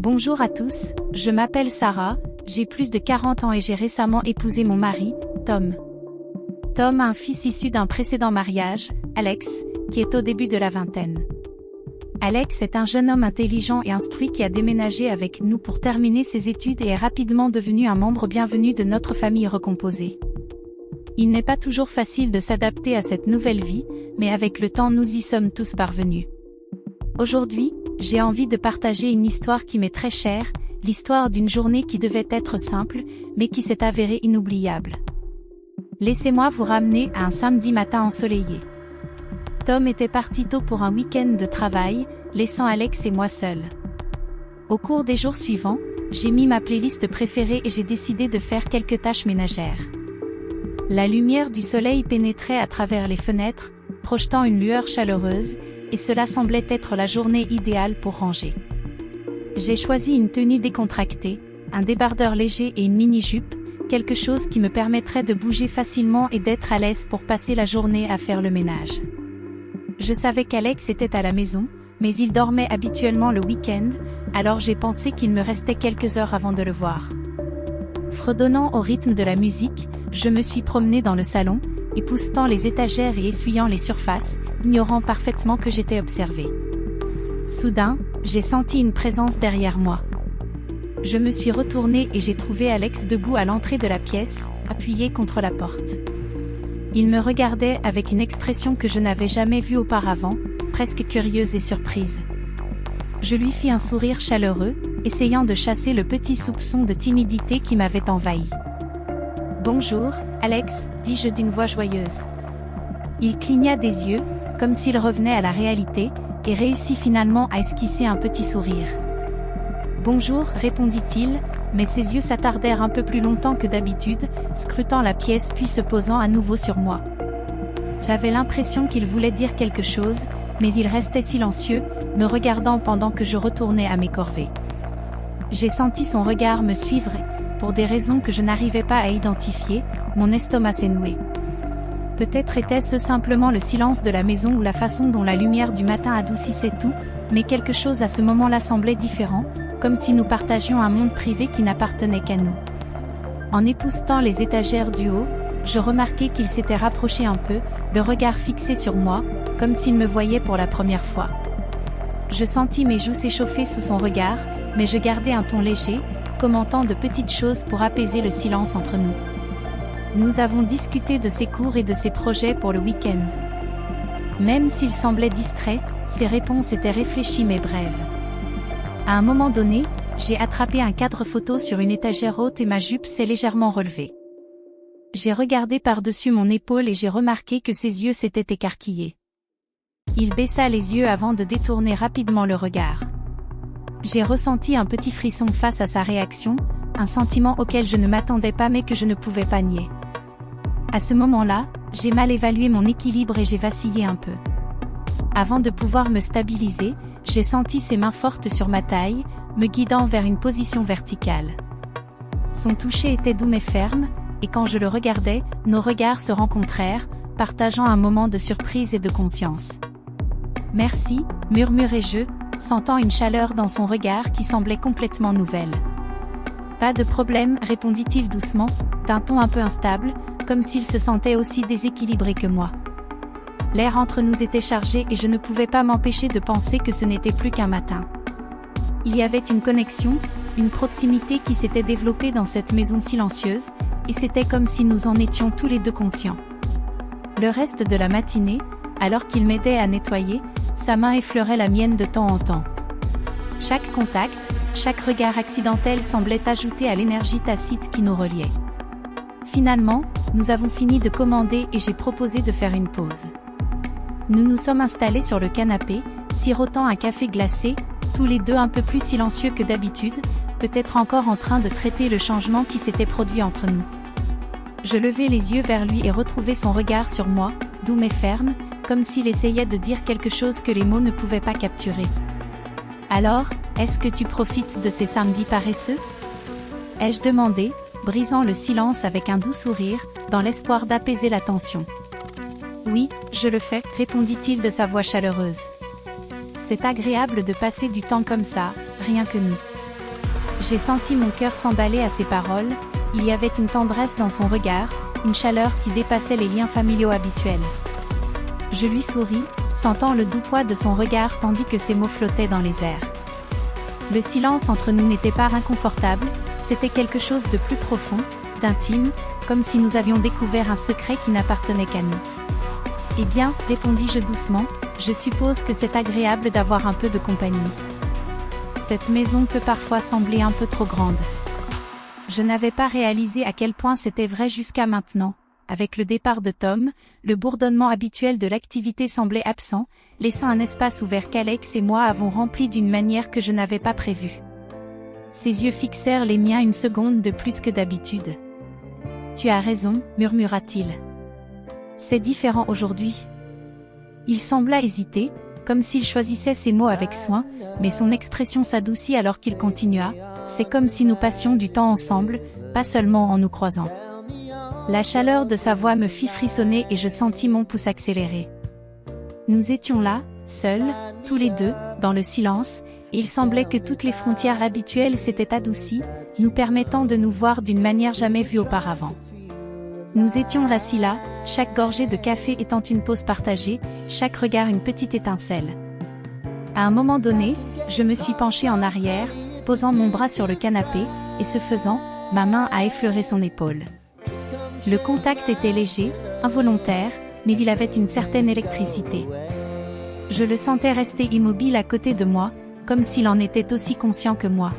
Bonjour à tous, je m'appelle Sarah, j'ai plus de 40 ans et j'ai récemment épousé mon mari, Tom. Tom a un fils issu d'un précédent mariage, Alex, qui est au début de la vingtaine. Alex est un jeune homme intelligent et instruit qui a déménagé avec nous pour terminer ses études et est rapidement devenu un membre bienvenu de notre famille recomposée. Il n'est pas toujours facile de s'adapter à cette nouvelle vie, mais avec le temps nous y sommes tous parvenus. Aujourd'hui, j'ai envie de partager une histoire qui m'est très chère, l'histoire d'une journée qui devait être simple, mais qui s'est avérée inoubliable. Laissez-moi vous ramener à un samedi matin ensoleillé. Tom était parti tôt pour un week-end de travail, laissant Alex et moi seuls. Au cours des jours suivants, j'ai mis ma playlist préférée et j'ai décidé de faire quelques tâches ménagères. La lumière du soleil pénétrait à travers les fenêtres, projetant une lueur chaleureuse, et cela semblait être la journée idéale pour ranger. J'ai choisi une tenue décontractée, un débardeur léger et une mini-jupe, quelque chose qui me permettrait de bouger facilement et d'être à l'aise pour passer la journée à faire le ménage. Je savais qu'Alex était à la maison, mais il dormait habituellement le week-end, alors j'ai pensé qu'il me restait quelques heures avant de le voir. Fredonnant au rythme de la musique, je me suis promenée dans le salon, époussetant les étagères et essuyant les surfaces, ignorant parfaitement que j'étais observée. Soudain, j'ai senti une présence derrière moi. Je me suis retournée et j'ai trouvé Alex debout à l'entrée de la pièce, appuyé contre la porte. Il me regardait avec une expression que je n'avais jamais vue auparavant, presque curieuse et surprise. Je lui fis un sourire chaleureux, essayant de chasser le petit soupçon de timidité qui m'avait envahi. « Bonjour, Alex, dis-je d'une voix joyeuse. » Il cligna des yeux, comme s'il revenait à la réalité, et réussit finalement à esquisser un petit sourire. « Bonjour, répondit-il, mais ses yeux s'attardèrent un peu plus longtemps que d'habitude, scrutant la pièce puis se posant à nouveau sur moi. J'avais l'impression qu'il voulait dire quelque chose, mais il restait silencieux, me regardant pendant que je retournais à mes corvées. J'ai senti son regard me suivre et, pour des raisons que je n'arrivais pas à identifier, mon estomac s'est noué. Peut-être était-ce simplement le silence de la maison ou la façon dont la lumière du matin adoucissait tout, mais quelque chose à ce moment-là semblait différent, comme si nous partagions un monde privé qui n'appartenait qu'à nous. En époussetant les étagères du haut, je remarquai qu'il s'était rapproché un peu, le regard fixé sur moi, comme s'il me voyait pour la première fois. Je sentis mes joues s'échauffer sous son regard, mais je gardai un ton léger, commentant de petites choses pour apaiser le silence entre nous. Nous avons discuté de ses cours et de ses projets pour le week-end. Même s'il semblait distrait, ses réponses étaient réfléchies mais brèves. À un moment donné, j'ai attrapé un cadre photo sur une étagère haute et ma jupe s'est légèrement relevée. J'ai regardé par-dessus mon épaule et j'ai remarqué que ses yeux s'étaient écarquillés. Il baissa les yeux avant de détourner rapidement le regard. J'ai ressenti un petit frisson face à sa réaction, un sentiment auquel je ne m'attendais pas mais que je ne pouvais pas nier. À ce moment-là, j'ai mal évalué mon équilibre et j'ai vacillé un peu. Avant de pouvoir me stabiliser, j'ai senti ses mains fortes sur ma taille, me guidant vers une position verticale. Son toucher était doux mais ferme, et quand je le regardais, nos regards se rencontrèrent, partageant un moment de surprise et de conscience. « Merci », murmurai-je, sentant une chaleur dans son regard qui semblait complètement nouvelle. « Pas de problème », répondit-il doucement, d'un ton un peu instable, comme s'il se sentait aussi déséquilibré que moi. L'air entre nous était chargé et je ne pouvais pas m'empêcher de penser que ce n'était plus qu'un matin. Il y avait une connexion, une proximité qui s'était développée dans cette maison silencieuse, et c'était comme si nous en étions tous les deux conscients. Le reste de la matinée, alors qu'il m'aidait à nettoyer, sa main effleurait la mienne de temps en temps. Chaque contact, chaque regard accidentel semblait ajouter à l'énergie tacite qui nous reliait. Finalement, nous avons fini de commander et j'ai proposé de faire une pause. Nous nous sommes installés sur le canapé, sirotant un café glacé, tous les deux un peu plus silencieux que d'habitude, peut-être encore en train de traiter le changement qui s'était produit entre nous. Je levai les yeux vers lui et retrouvai son regard sur moi, doux mais ferme, comme s'il essayait de dire quelque chose que les mots ne pouvaient pas capturer. « Alors, est-ce que tu profites de ces samedis paresseux ?» ai-je demandé, brisant le silence avec un doux sourire, dans l'espoir d'apaiser la tension. « Oui, je le fais », répondit-il de sa voix chaleureuse. « C'est agréable de passer du temps comme ça, rien que nous. » J'ai senti mon cœur s'emballer à ses paroles, il y avait une tendresse dans son regard, une chaleur qui dépassait les liens familiaux habituels. Je lui souris, sentant le doux poids de son regard tandis que ses mots flottaient dans les airs. Le silence entre nous n'était pas inconfortable, c'était quelque chose de plus profond, d'intime, comme si nous avions découvert un secret qui n'appartenait qu'à nous. « Eh bien, répondis-je doucement, je suppose que c'est agréable d'avoir un peu de compagnie. Cette maison peut parfois sembler un peu trop grande. » Je n'avais pas réalisé à quel point c'était vrai jusqu'à maintenant. Avec le départ de Tom, le bourdonnement habituel de l'activité semblait absent, laissant un espace ouvert qu'Alex et moi avons rempli d'une manière que je n'avais pas prévue. Ses yeux fixèrent les miens une seconde de plus que d'habitude. « Tu as raison, murmura-t-il. C'est différent aujourd'hui. » Il sembla hésiter, comme s'il choisissait ses mots avec soin, mais son expression s'adoucit alors qu'il continua. « C'est comme si nous passions du temps ensemble, pas seulement en nous croisant. » La chaleur de sa voix me fit frissonner et je sentis mon pouce accélérer. Nous étions là, seuls, tous les deux, dans le silence, et il semblait que toutes les frontières habituelles s'étaient adoucies, nous permettant de nous voir d'une manière jamais vue auparavant. Nous étions assis là, chaque gorgée de café étant une pause partagée, chaque regard une petite étincelle. À un moment donné, je me suis penchée en arrière, posant mon bras sur le canapé, et ce faisant, ma main a effleuré son épaule. Le contact était léger, involontaire, mais il avait une certaine électricité. Je le sentais rester immobile à côté de moi, comme s'il en était aussi conscient que moi.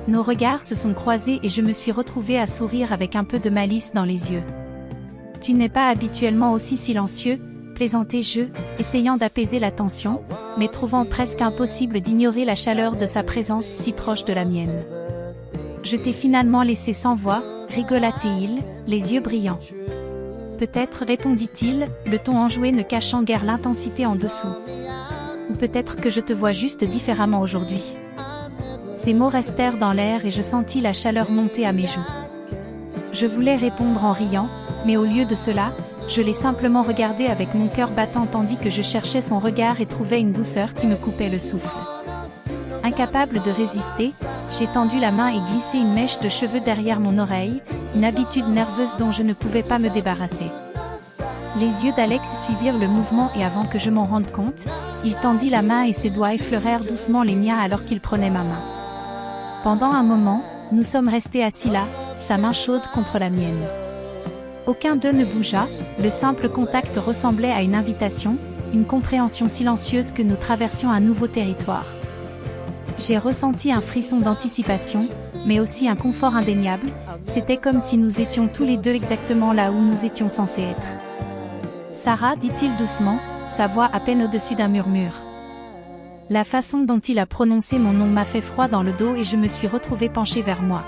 Nos regards se sont croisés et je me suis retrouvée à sourire avec un peu de malice dans les yeux. « Tu n'es pas habituellement aussi silencieux », plaisantai-je, essayant d'apaiser la tension, mais trouvant presque impossible d'ignorer la chaleur de sa présence si proche de la mienne. « Je t'ai finalement laissé sans voix », rigolata-t-il, les yeux brillants. « Peut-être, répondit-il, le ton enjoué ne cachant guère l'intensité en dessous. Ou peut-être que je te vois juste différemment aujourd'hui. » Ces mots restèrent dans l'air et je sentis la chaleur monter à mes joues. Je voulais répondre en riant, mais au lieu de cela, je l'ai simplement regardé avec mon cœur battant tandis que je cherchais son regard et trouvais une douceur qui me coupait le souffle. Incapable de résister, j'ai tendu la main et glissé une mèche de cheveux derrière mon oreille, une habitude nerveuse dont je ne pouvais pas me débarrasser. Les yeux d'Alex suivirent le mouvement et avant que je m'en rende compte, il tendit la main et ses doigts effleurèrent doucement les miens alors qu'il prenait ma main. Pendant un moment, nous sommes restés assis là, sa main chaude contre la mienne. Aucun d'eux ne bougea, le simple contact ressemblait à une invitation, une compréhension silencieuse que nous traversions un nouveau territoire. J'ai ressenti un frisson d'anticipation, mais aussi un confort indéniable, c'était comme si nous étions tous les deux exactement là où nous étions censés être. « Sarah, dit-il doucement, sa voix à peine au-dessus d'un murmure. La façon dont il a prononcé mon nom m'a fait froid dans le dos et je me suis retrouvée penchée vers moi.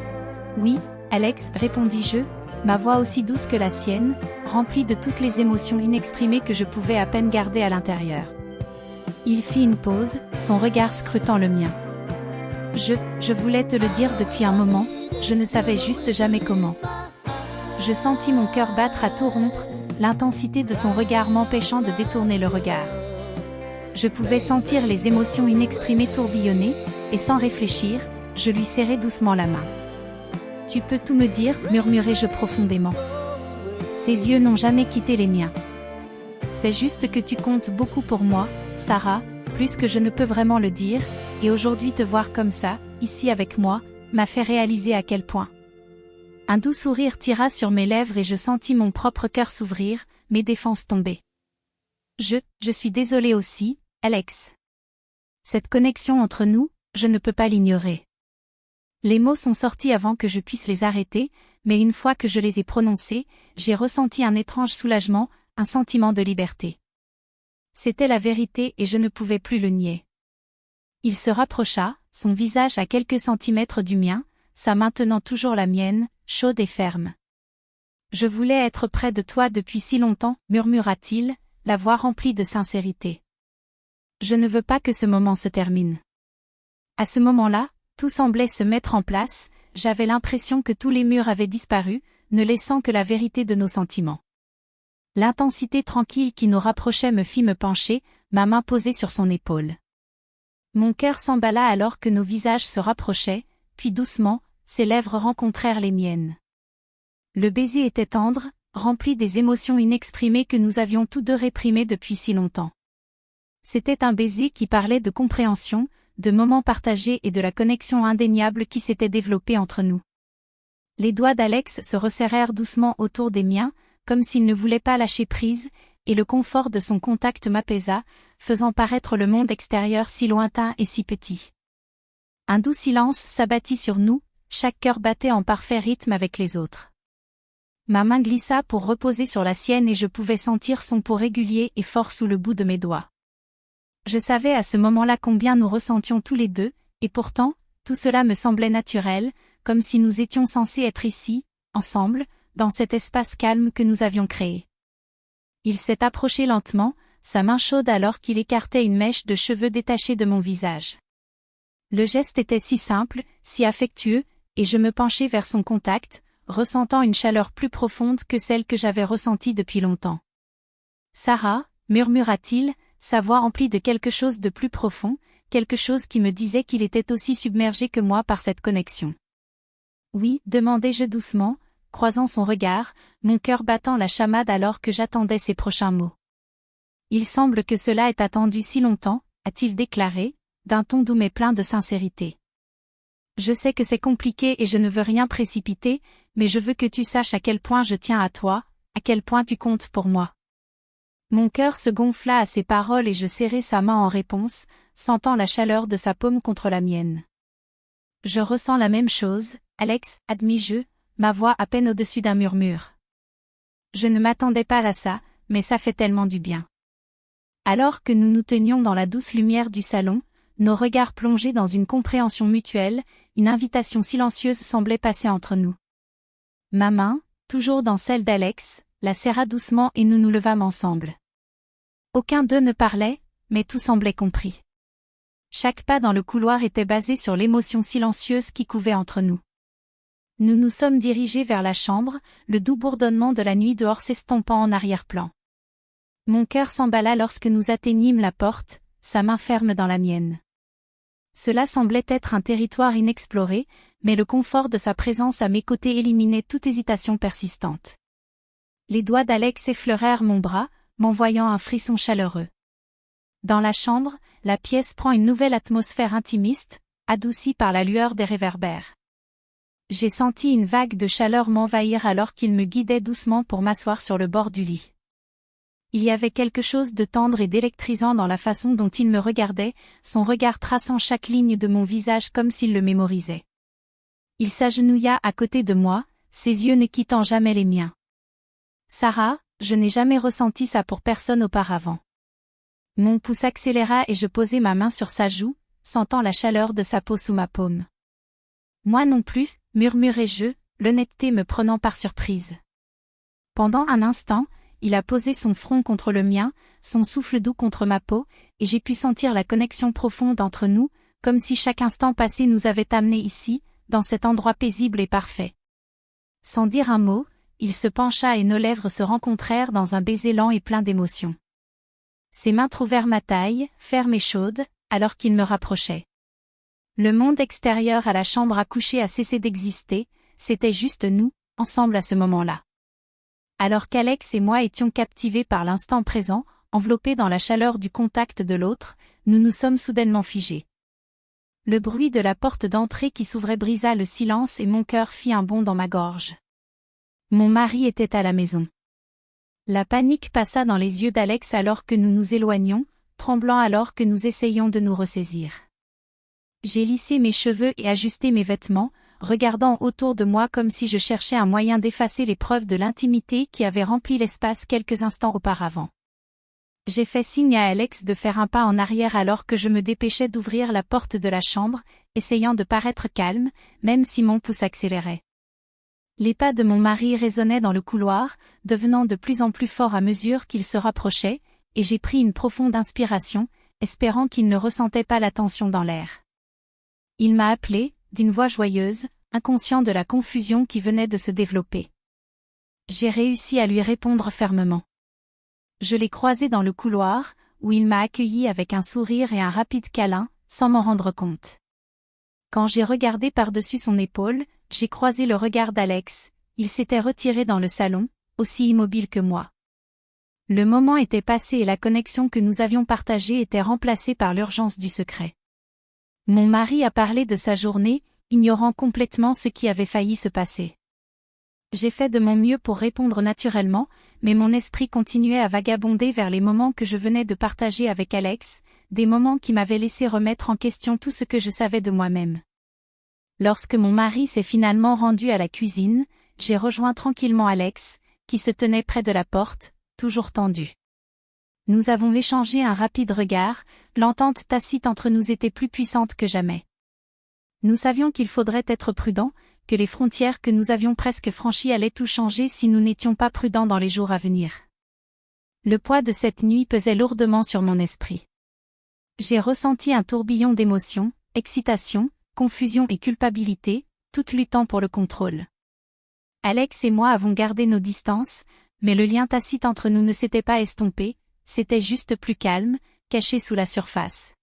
« Oui, Alex, répondis-je, ma voix aussi douce que la sienne, remplie de toutes les émotions inexprimées que je pouvais à peine garder à l'intérieur. » Il fit une pause, son regard scrutant le mien. Je voulais te le dire depuis un moment, je ne savais juste jamais comment. Je sentis mon cœur battre à tout rompre, l'intensité de son regard m'empêchant de détourner le regard. Je pouvais sentir les émotions inexprimées tourbillonner, et sans réfléchir, je lui serrai doucement la main. « Tu peux tout me dire, murmurai-je profondément. Ses yeux n'ont jamais quitté les miens. C'est juste que tu comptes beaucoup pour moi, Sarah, plus que je ne peux vraiment le dire, et aujourd'hui te voir comme ça, ici avec moi, m'a fait réaliser à quel point. » Un doux sourire tira sur mes lèvres et je sentis mon propre cœur s'ouvrir, mes défenses tomber. Je suis désolée aussi, Alex. Cette connexion entre nous, je ne peux pas l'ignorer. Les mots sont sortis avant que je puisse les arrêter, mais une fois que je les ai prononcés, j'ai ressenti un étrange soulagement, un sentiment de liberté. C'était la vérité et je ne pouvais plus le nier. Il se rapprocha, son visage à quelques centimètres du mien, sa main tenant toujours la mienne, chaude et ferme. « Je voulais être près de toi depuis si longtemps, murmura-t-il, la voix remplie de sincérité. Je ne veux pas que ce moment se termine. » À ce moment-là, tout semblait se mettre en place, j'avais l'impression que tous les murs avaient disparu, ne laissant que la vérité de nos sentiments. L'intensité tranquille qui nous rapprochait me fit me pencher, ma main posée sur son épaule. Mon cœur s'emballa alors que nos visages se rapprochaient, puis doucement, ses lèvres rencontrèrent les miennes. Le baiser était tendre, rempli des émotions inexprimées que nous avions tous deux réprimées depuis si longtemps. C'était un baiser qui parlait de compréhension, de moments partagés et de la connexion indéniable qui s'était développée entre nous. Les doigts d'Alex se resserrèrent doucement autour des miens, comme s'il ne voulait pas lâcher prise, et le confort de son contact m'apaisa, faisant paraître le monde extérieur si lointain et si petit. Un doux silence s'abattit sur nous, chaque cœur battait en parfait rythme avec les autres. Ma main glissa pour reposer sur la sienne et je pouvais sentir son pouls régulier et fort sous le bout de mes doigts. Je savais à ce moment-là combien nous ressentions tous les deux, et pourtant, tout cela me semblait naturel, comme si nous étions censés être ici, ensemble, dans cet espace calme que nous avions créé. Il s'est approché lentement, sa main chaude alors qu'il écartait une mèche de cheveux détachés de mon visage. Le geste était si simple, si affectueux, et je me penchai vers son contact, ressentant une chaleur plus profonde que celle que j'avais ressentie depuis longtemps. « Sarah » murmura-t-il, sa voix emplie de quelque chose de plus profond, quelque chose qui me disait qu'il était aussi submergé que moi par cette connexion. « Oui » demandai-je doucement, croisant son regard, mon cœur battant la chamade alors que j'attendais ses prochains mots. « Il semble que cela ait attendu si longtemps » a-t-il déclaré, d'un ton doux mais plein de sincérité. « Je sais que c'est compliqué et je ne veux rien précipiter, mais je veux que tu saches à quel point je tiens à toi, à quel point tu comptes pour moi. » Mon cœur se gonfla à ces paroles et je serrai sa main en réponse, sentant la chaleur de sa paume contre la mienne. « Je ressens la même chose, Alex, admis-je, ma voix à peine au-dessus d'un murmure. Je ne m'attendais pas à ça, mais ça fait tellement du bien. » Alors que nous nous tenions dans la douce lumière du salon, nos regards plongés dans une compréhension mutuelle, une invitation silencieuse semblait passer entre nous. Ma main, toujours dans celle d'Alex, la serra doucement et nous nous levâmes ensemble. Aucun d'eux ne parlait, mais tout semblait compris. Chaque pas dans le couloir était basé sur l'émotion silencieuse qui couvait entre nous. Nous nous sommes dirigés vers la chambre, le doux bourdonnement de la nuit dehors s'estompant en arrière-plan. Mon cœur s'emballa lorsque nous atteignîmes la porte, sa main ferme dans la mienne. Cela semblait être un territoire inexploré, mais le confort de sa présence à mes côtés éliminait toute hésitation persistante. Les doigts d'Alex effleurèrent mon bras, m'envoyant un frisson chaleureux. Dans la chambre, la pièce prend une nouvelle atmosphère intimiste, adoucie par la lueur des réverbères. J'ai senti une vague de chaleur m'envahir alors qu'il me guidait doucement pour m'asseoir sur le bord du lit. Il y avait quelque chose de tendre et d'électrisant dans la façon dont il me regardait, son regard traçant chaque ligne de mon visage comme s'il le mémorisait. Il s'agenouilla à côté de moi, ses yeux ne quittant jamais les miens. « Sarah, je n'ai jamais ressenti ça pour personne auparavant. » Mon pouce accéléra et je posai ma main sur sa joue, sentant la chaleur de sa peau sous ma paume. « Moi non plus » murmurai-je, l'honnêteté me prenant par surprise. Pendant un instant, il a posé son front contre le mien, son souffle doux contre ma peau, et j'ai pu sentir la connexion profonde entre nous, comme si chaque instant passé nous avait amenés ici, dans cet endroit paisible et parfait. Sans dire un mot, il se pencha et nos lèvres se rencontrèrent dans un baiser lent et plein d'émotion. Ses mains trouvèrent ma taille, ferme et chaude, alors qu'il me rapprochait. Le monde extérieur à la chambre à coucher a cessé d'exister, c'était juste nous, ensemble à ce moment-là. Alors qu'Alex et moi étions captivés par l'instant présent, enveloppés dans la chaleur du contact de l'autre, nous nous sommes soudainement figés. Le bruit de la porte d'entrée qui s'ouvrait brisa le silence et mon cœur fit un bond dans ma gorge. Mon mari était à la maison. La panique passa dans les yeux d'Alex alors que nous nous éloignions, tremblant alors que nous essayions de nous ressaisir. J'ai lissé mes cheveux et ajusté mes vêtements, regardant autour de moi comme si je cherchais un moyen d'effacer les preuves de l'intimité qui avaient rempli l'espace quelques instants auparavant. J'ai fait signe à Alex de faire un pas en arrière alors que je me dépêchais d'ouvrir la porte de la chambre, essayant de paraître calme, même si mon pouce accélérait. Les pas de mon mari résonnaient dans le couloir, devenant de plus en plus forts à mesure qu'il se rapprochait, et j'ai pris une profonde inspiration, espérant qu'il ne ressentait pas la tension dans l'air. Il m'a appelé, d'une voix joyeuse, inconscient de la confusion qui venait de se développer. J'ai réussi à lui répondre fermement. Je l'ai croisé dans le couloir, où il m'a accueilli avec un sourire et un rapide câlin, sans m'en rendre compte. Quand j'ai regardé par-dessus son épaule, j'ai croisé le regard d'Alex, il s'était retiré dans le salon, aussi immobile que moi. Le moment était passé et la connexion que nous avions partagée était remplacée par l'urgence du secret. Mon mari a parlé de sa journée, ignorant complètement ce qui avait failli se passer. J'ai fait de mon mieux pour répondre naturellement, mais mon esprit continuait à vagabonder vers les moments que je venais de partager avec Alex, des moments qui m'avaient laissé remettre en question tout ce que je savais de moi-même. Lorsque mon mari s'est finalement rendu à la cuisine, j'ai rejoint tranquillement Alex, qui se tenait près de la porte, toujours tendue. Nous avons échangé un rapide regard, l'entente tacite entre nous était plus puissante que jamais. Nous savions qu'il faudrait être prudent, que les frontières que nous avions presque franchies allaient tout changer si nous n'étions pas prudents dans les jours à venir. Le poids de cette nuit pesait lourdement sur mon esprit. J'ai ressenti un tourbillon d'émotions, excitation, confusion et culpabilité, toutes luttant pour le contrôle. Alex et moi avons gardé nos distances, mais le lien tacite entre nous ne s'était pas estompé, c'était juste plus calme, caché sous la surface.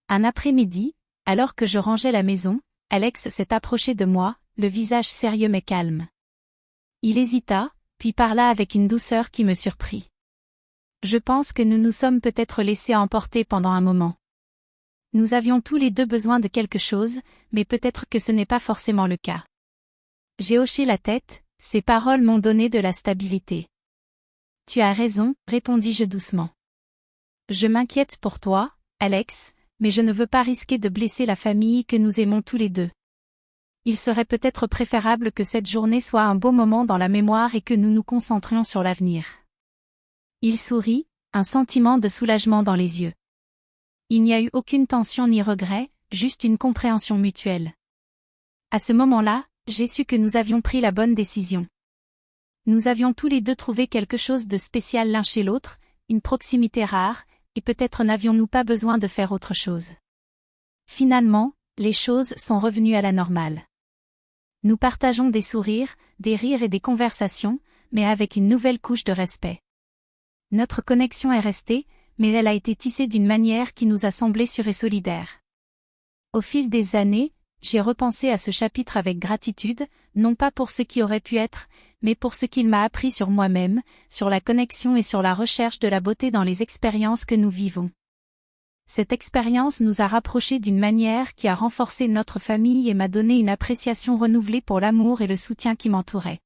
Un après-midi, alors que je rangeais la maison, Alex s'est approché de moi, le visage sérieux mais calme. Il hésita, puis parla avec une douceur qui me surprit. Je pense que nous nous sommes peut-être laissés emporter pendant un moment. Nous avions tous les deux besoin de quelque chose, mais peut-être que ce n'est pas forcément le cas. J'ai hoché la tête, ces paroles m'ont donné de la stabilité. Tu as raison, répondis-je doucement. Je m'inquiète pour toi, Alex, mais je ne veux pas risquer de blesser la famille que nous aimons tous les deux. Il serait peut-être préférable que cette journée soit un beau moment dans la mémoire et que nous nous concentrions sur l'avenir. Il sourit, un sentiment de soulagement dans les yeux. Il n'y a eu aucune tension ni regret, juste une compréhension mutuelle. À ce moment-là, j'ai su que nous avions pris la bonne décision. Nous avions tous les deux trouvé quelque chose de spécial l'un chez l'autre, une proximité rare, et peut-être n'avions-nous pas besoin de faire autre chose. Finalement, les choses sont revenues à la normale. Nous partageons des sourires, des rires et des conversations, mais avec une nouvelle couche de respect. Notre connexion est restée, mais elle a été tissée d'une manière qui nous a semblé sûre et solidaire. Au fil des années, j'ai repensé à ce chapitre avec gratitude, non pas pour ce qui aurait pu être, mais pour ce qu'il m'a appris sur moi-même, sur la connexion et sur la recherche de la beauté dans les expériences que nous vivons. Cette expérience nous a rapprochés d'une manière qui a renforcé notre famille et m'a donné une appréciation renouvelée pour l'amour et le soutien qui m'entourait.